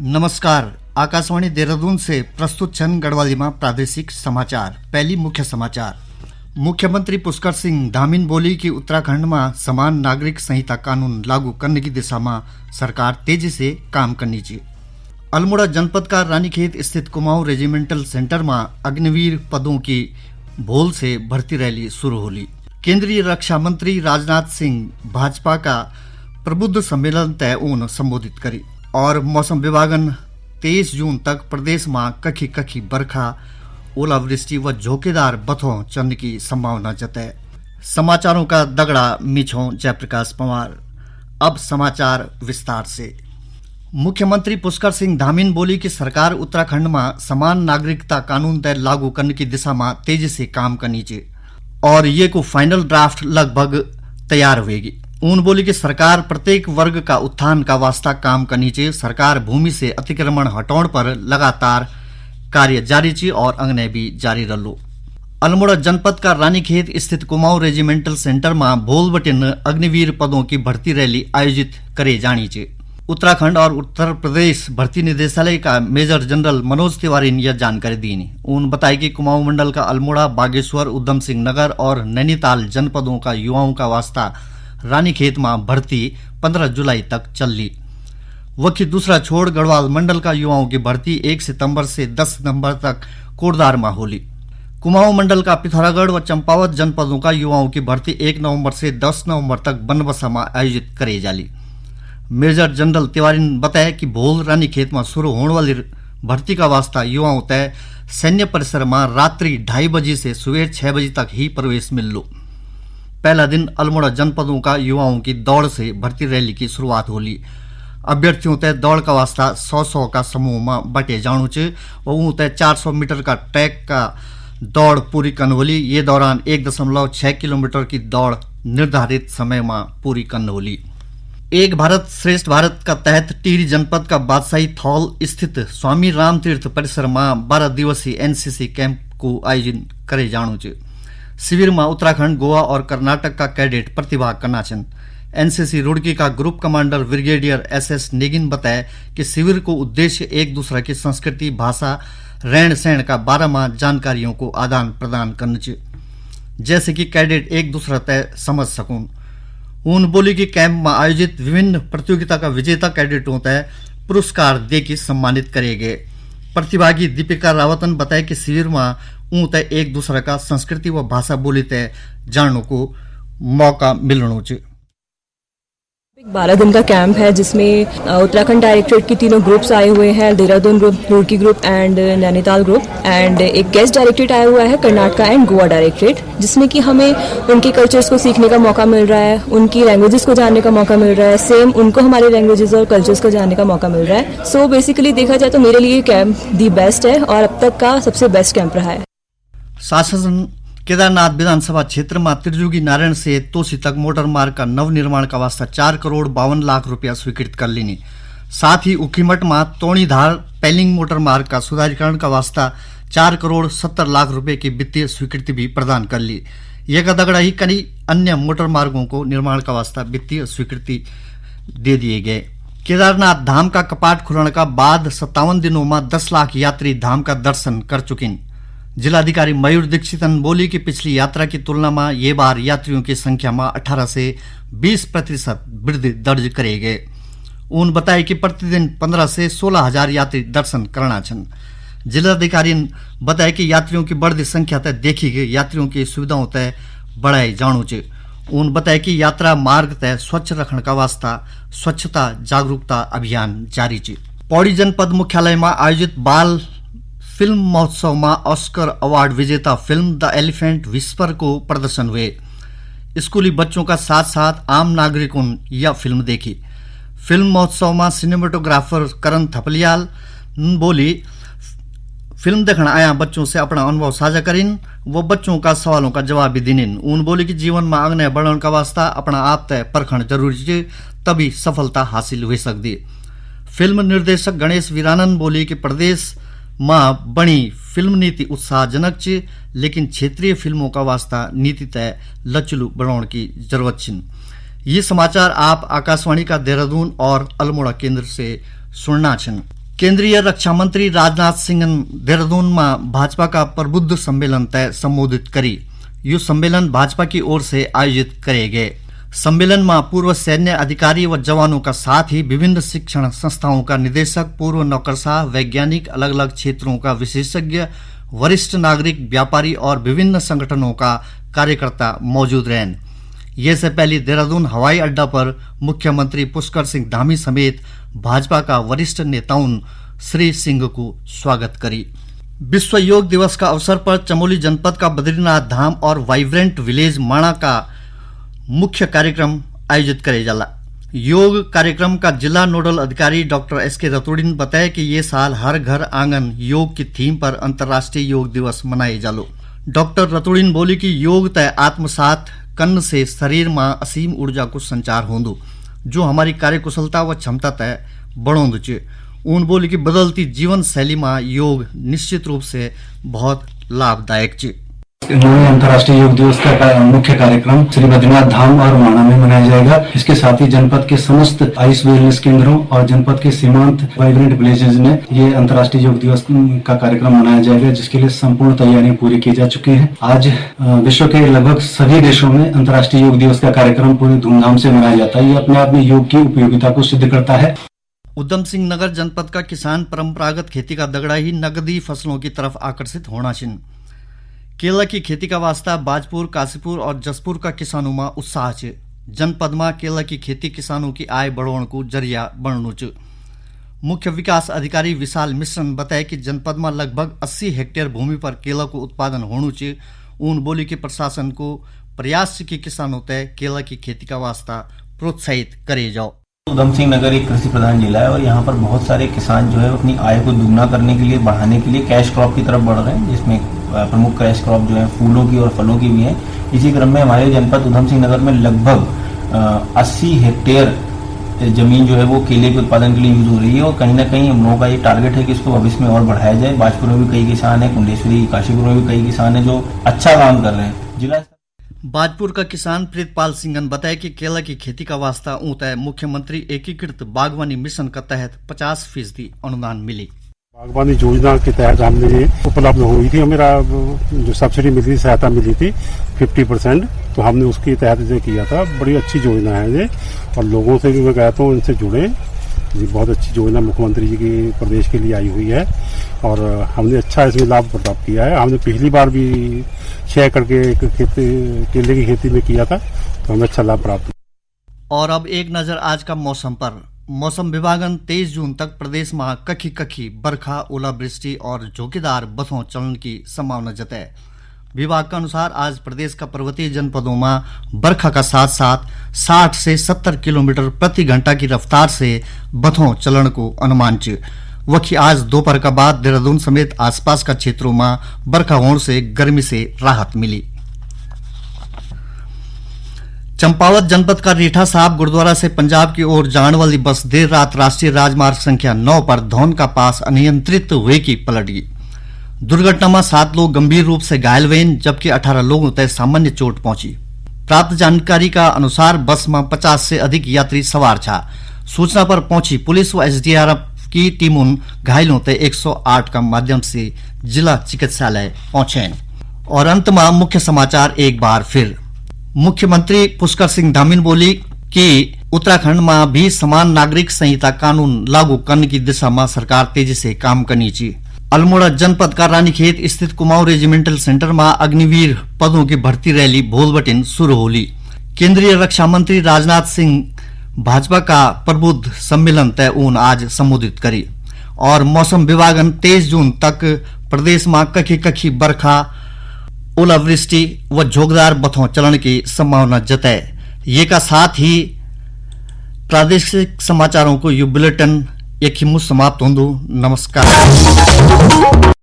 नमस्कार। आकाशवाणी देहरादून से प्रस्तुत छन गढ़वाली में प्रादेशिक समाचार। पहली मुख्य समाचार। मुख्यमंत्री पुष्कर सिंह धामीन बोली कि उत्तराखंड में समान नागरिक संहिता कानून लागू करने की दिशा में सरकार तेजी से काम करनी चाहिए। अल्मोड़ा जनपद का रानीखेत स्थित कुमाऊं रेजिमेंटल सेंटर में अग्निवीर पदों की भोल से भर्ती रैली शुरू होली। केंद्रीय रक्षा मंत्री राजनाथ सिंह भाजपा का प्रबुद्ध सम्मेलन तय ऊन संबोधित करी। और मौसम विभागन 23 जून तक प्रदेश में कखी कखी बरखा, ओलावृष्टि व झोंकेदार बथों चलने की संभावना जताए। समाचारों का दगड़ा मिछों जयप्रकाश पंवार। अब समाचार विस्तार से। मुख्यमंत्री पुष्कर सिंह धामीन बोली कि सरकार उत्तराखंड में समान नागरिकता कानून तय लागू करने की दिशा में तेजी से काम करनी चाहिए और ये को फाइनल ड्राफ्ट लगभग तैयार होगी। उन बोली कि सरकार प्रत्येक वर्ग का उत्थान का वास्ता काम करनी चाहिए। सरकार भूमि से अतिक्रमण हटाने पर लगातार कार्य जारी चाहिए और अंगने भी जारी रलो। अल्मोड़ा जनपद का रानीखेत स्थित कुमाऊं रेजिमेंटल सेंटर में भोल बटिन अग्निवीर पदों की भर्ती रैली आयोजित करे जानी चाहिए। उत्तराखंड और उत्तर प्रदेश भर्ती निदेशालय का मेजर जनरल मनोज तिवारी ने यह जानकारी दी। उन्होंने बताया कि कुमाऊं मंडल का अल्मोड़ा, बागेश्वर, उधम सिंह नगर और नैनीताल जनपदों का युवाओं का वास्ता रानीखेत में भर्ती 15 जुलाई तक चल ली। वही दूसरा छोड़ गढ़वाल मंडल का युवाओं की भर्ती 1 सितंबर से 10 सितंबर तक कोटदार में होली। कुमाऊं मंडल का पिथौरागढ़ व चंपावत जनपदों का युवाओं की भर्ती 1 नवंबर से 10 नवंबर तक बनबसा में आयोजित करे जाली। मेजर जनरल तिवारी ने बताया कि भोल रानीखेत में शुरू होने वाली भर्ती का वास्ता युवाओं तय सैन्य परिसर में रात्रि 2:30 बजे से सुबह 6 बजे तक ही प्रवेश मिल लो। पहला दिन अल्मोड़ा जनपदों का युवाओं की दौड़ से भर्ती रैली की शुरुआत होली। अभ्यर्थियों तय दौड़ का वास्ता 100 का समूह में बटे जाणु चे और तय 400 मीटर का ट्रैक का दौड़ पूरी करन होली। ये दौरान 1.6 किलोमीटर की दौड़ निर्धारित समय में पूरी करन होली। एक भारत श्रेष्ठ भारत का तहत टिहरी जनपद का बादशाही थौल स्थित स्वामी राम तीर्थ परिसर में 12 दिवसीय एनसीसी कैंप को आयोजन करे जाणु चे। शिविर में उत्तराखंड, गोवा और कर्नाटक का कैडेट प्रतिभाग करना छन। एनसीसी रुड़की का ग्रुप कमांडर ब्रिगेडियर एसएस नेगिन बताया कि शिविर को उद्देश्य एक दूसरे की संस्कृति, भाषा, रहन सहन का बारे में जानकारियों को आदान प्रदान करना चाहिए, जैसे कि कैडेट एक दूसरे तय समझ सकूं। उन बोली कि कैंप में आयोजित विभिन्न प्रतियोगिता का विजेता कैडेटों तय पुरस्कार दे के सम्मानित करे गए। प्रतिभागी दीपिका रावत ने बताया कि शिविर में तय एक दूसरे का संस्कृति व भाषा बोली तय जानने को मौका मिलना चाहिए। 12 दिन का कैंप है जिसमें उत्तराखंड डायरेक्टरेट की तीनों ग्रुप्स आए हुए हैं, Dehradun group, Roorkee group and Nainital group, and एक गेस्ट डायरेक्टरेट आया हुआ है कर्नाटक एंड गोवा डायरेक्टरेट, जिसमें कि हमें उनके कल्चर्स को सीखने का मौका मिल रहा है, उनकी लैंग्वेजेस को जानने का मौका मिल रहा है, सेम उनको हमारे लैंग्वेजेस और कल्चर्स को जानने का मौका मिल रहा है। सो बेसिकली देखा जाए तो मेरे लिए कैंप दी बेस्ट है और अब तक का सबसे बेस्ट कैंप रहा है। शासन केदारनाथ विधानसभा क्षेत्र में त्रिजुगी नारायण से तोसी तक मोटर मार्ग का नव निर्माण का वास्ता 4 करोड़ 52 लाख रुपया स्वीकृत कर लेनी। साथ ही उखीमठ में तोणीधार पैलिंग मोटर मार्ग का सुधारीकरण का वास्ता 4 करोड़ 70 लाख रुपए की वित्तीय स्वीकृति भी प्रदान कर ली। यह का दगड़ा ही कई अन्य मोटर मार्गों को निर्माण का वास्ता वित्तीय स्वीकृति दे दिए गए। केदारनाथ धाम का कपाट खुलने का बाद 57 दिनों में 10 लाख यात्री धाम का दर्शन कर चुके। जिलाधिकारी मयूर दीक्षित ने बोली कि पिछली यात्रा की तुलना में ये बार यात्रियों की संख्या में 18 से 20% वृद्धि दर्ज करे गए। उन्होंने बताया कि प्रतिदिन 15 से 16 हजार यात्री दर्शन करना छन। जिलाधिकारी ने बताया कि यात्रियों की बढ़ती संख्या तय देखी गई, यात्रियों की सुविधाओं तय बढ़ाए जाणु चे। उन्होंने बताया कि यात्रा मार्ग तय स्वच्छ रखने का वास्ता स्वच्छता जागरूकता अभियान जारी चे। पौड़ी जनपद मुख्यालय में आयोजित बाल फिल्म महोत्सव में ऑस्कर अवार्ड विजेता फिल्म द एलिफेंट विस्पर को प्रदर्शन हुए। स्कूली बच्चों का साथ साथ आम नागरिकों ने यह फिल्म देखी। फिल्म महोत्सव में सिनेमेटोग्राफर करण थपलियाल बोली फिल्म देखने आया बच्चों से अपना अनुभव साझा करीन, वो बच्चों का सवालों का जवाब भी दीन। उन बोली कि जीवन में आगे बढ़ने का वास्ता अपना आप तय परखण जरूरी है, तभी सफलता हासिल हो सकती। फिल्म निर्देशक गणेश वीरानंद बोली कि प्रदेश में बनी फिल्म नीति उत्साहजनक चे, लेकिन क्षेत्रीय फिल्मों का वास्ता नीति तय लचलू बनाने की जरूरत है। ये समाचार आप आकाशवाणी का देहरादून और अल्मोड़ा केंद्र से सुनना छन। केंद्रीय रक्षा मंत्री राजनाथ सिंह देहरादून में भाजपा का प्रबुद्ध सम्मेलन तय संबोधित करी। यह सम्मेलन भाजपा की ओर से आयोजित करे गए। सम्मेलन में पूर्व सैन्य अधिकारी व जवानों का साथ ही विभिन्न शिक्षण संस्थाओं का निदेशक, पूर्व नौकरशाह, वैज्ञानिक, अलग अलग क्षेत्रों का विशेषज्ञ, वरिष्ठ नागरिक, व्यापारी और विभिन्न संगठनों का कार्यकर्ता मौजूद रहे। ये से पहले देहरादून हवाई अड्डा पर मुख्यमंत्री पुष्कर सिंह धामी समेत भाजपा का वरिष्ठ नेताओं श्री सिंह को स्वागत करी। विश्व योग दिवस का अवसर पर चमोली जनपद का बद्रीनाथ धाम और वाइब्रेंट विलेज माणा का मुख्य कार्यक्रम आयोजित करे जाला। योग कार्यक्रम का जिला नोडल अधिकारी डॉक्टर एस.के. रतोड़ी ने बताया कि ये साल हर घर आंगन योग की थीम पर अंतर्राष्ट्रीय योग दिवस मनाए जालो। डॉक्टर रतोड़ी ने बोली कि योग तय आत्मसात कन्न से शरीर में असीम ऊर्जा को संचार होंदु, जो हमारी कार्यकुशलता व क्षमता तय बढ़ोंदु चे। उन बोली कि बदलती जीवन शैली में योग निश्चित रूप से बहुत लाभदायक चे। अंतर्राष्ट्रीय योग दिवस का मुख्य कार्यक्रम श्री बद्रीनाथ धाम और माणा में मनाया जाएगा। इसके साथ ही जनपद के समस्त आयुष वेलनेस केंद्रों और जनपद के सीमांत वाइब्रेंट विलेजेस में ये अंतर्राष्ट्रीय योग दिवस का कार्यक्रम मनाया जाएगा, जिसके लिए संपूर्ण तैयारियां पूरी की जा चुकी हैं। आज विश्व के लगभग सभी देशों में अंतर्राष्ट्रीय योग दिवस का कार्यक्रम पूरी धूमधाम से मनाया जाता है। ये अपने आप में योग की उपयोगिता को सिद्ध करता है। उधम सिंह नगर जनपद का किसान परंपरागत खेती का दगड़ा ही नकदी फसलों की तरफ आकर्षित होना छिन। केला की खेती का वास्ता बाजपुर, काशीपुर और जसपुर का किसानों में उत्साह है। जनपद में केला की खेती किसानों की आय बढ़ाने को जरिया बननु च। मुख्य विकास अधिकारी विशाल मिश्र ने बताया कि जनपद में लगभग 80 हेक्टेयर भूमि पर केला को उत्पादन होनु च। उन बोली कि प्रशासन को प्रयास की किसानों तय केला की खेती का वास्ता प्रोत्साहित करे जाओ। उधम सिंह नगर एक कृषि प्रधान जिला है और यहाँ पर बहुत सारे किसान जो है अपनी आय को दुगना करने के लिए, बढ़ाने के लिए कैश क्रॉप की तरफ बढ़ रहे हैं, जिसमें प्रमुख कैश क्रॉप जो है फूलों की और फलों की भी है। इसी क्रम में हमारे जनपद उधम सिंह नगर में लगभग 80 हेक्टेयर जमीन जो है वो केले के उत्पादन के लिए यूज हो रही है और कहीं ना कहीं हम लोगों का ये टारगेट है कि इसको भविष्य में और बढ़ाया जाए। बाजपुर में भी कई किसान है, कुंडेश्वरी, काशीपुर में भी कई किसान है जो अच्छा काम कर रहे हैं। जिला बाजपुर का किसान प्रीतपाल सिंह ने बताया कि केला की खेती का वास्ता ऊंचा मुख्यमंत्री एकीकृत बागवानी मिशन का तहत 50% अनुदान मिली। बागवानी योजना के तहत हमने उपलब्ध हुई थी, मेरा जो सब्सिडी मिली, सहायता मिली थी 50%, तो हमने उसके तहत जो किया था। बड़ी अच्छी योजना है ये और लोगों से भी मैं कहता हूँ इनसे जुड़े। ये बहुत अच्छी योजना मुख्यमंत्री जी की प्रदेश के लिए आई हुई है और हमने अच्छा इसमें लाभ प्राप्त किया है। हमने पिछली बार भी 6 एकड़ के केले की खेती में किया था, तो हमें अच्छा लाभ प्राप्त। और अब एक नजर आज का मौसम पर। मौसम विभाग 23 जून तक प्रदेश में कखी कखी बरखा, ओलावृष्टि और झोंकेदार बसों चलन की संभावना जताए। विभाग के अनुसार आज प्रदेश का पर्वतीय जनपदों में बरखा का साथ साथ 60 से 70 किलोमीटर प्रति घंटा की रफ्तार से बथों चलन को अनुमान च। वही आज दोपहर का बाद देहरादून समेत आसपास का क्षेत्रों में बरखा होने से गर्मी से राहत मिली। चंपावत जनपद का रीठा साहब गुरुद्वारा से पंजाब की ओर जाने वाली बस देर रात राष्ट्रीय राजमार्ग संख्या 9 पर धौन का पास अनियंत्रित हुए की पलट गई। दुर्घटना में 7 लोग गंभीर रूप से घायल हुए, जबकि 18 लोगों तक सामान्य चोट पहुंची। प्राप्त जानकारी का अनुसार बस में 50 से अधिक यात्री सवार था। सूचना पर पहुंची पुलिस व एसडीआरएफ की टीमों घायलों तक 108 का माध्यम से जिला चिकित्सालय पहुंचे। और अंत में मुख्य समाचार एक बार फिर। मुख्यमंत्री पुष्कर सिंह धामी बोली कि उत्तराखंड में भी समान नागरिक संहिता कानून लागू करने की दिशा में सरकार तेजी से काम करनी चाहिए। अल्मोड़ा जनपद का रानीखेत स्थित कुमाऊं रेजिमेंटल सेंटर में अग्निवीर पदों की भर्ती रैली भोलबटिन शुरू होली। केंद्रीय रक्षा मंत्री राजनाथ सिंह भाजपा का प्रबुद्ध सम्मेलन तय ऊन आज संबोधित करी। और मौसम विभाग 23 जून तक प्रदेश में कखी कखी बरखा, ओलावृष्टि व झोंकेदार बथों चलन की संभावना जताए। ये का साथ ही प्रादेशिक समाचारों को यू बुलेटिन एक ही मुझ समाप्त होंदु। नमस्कार।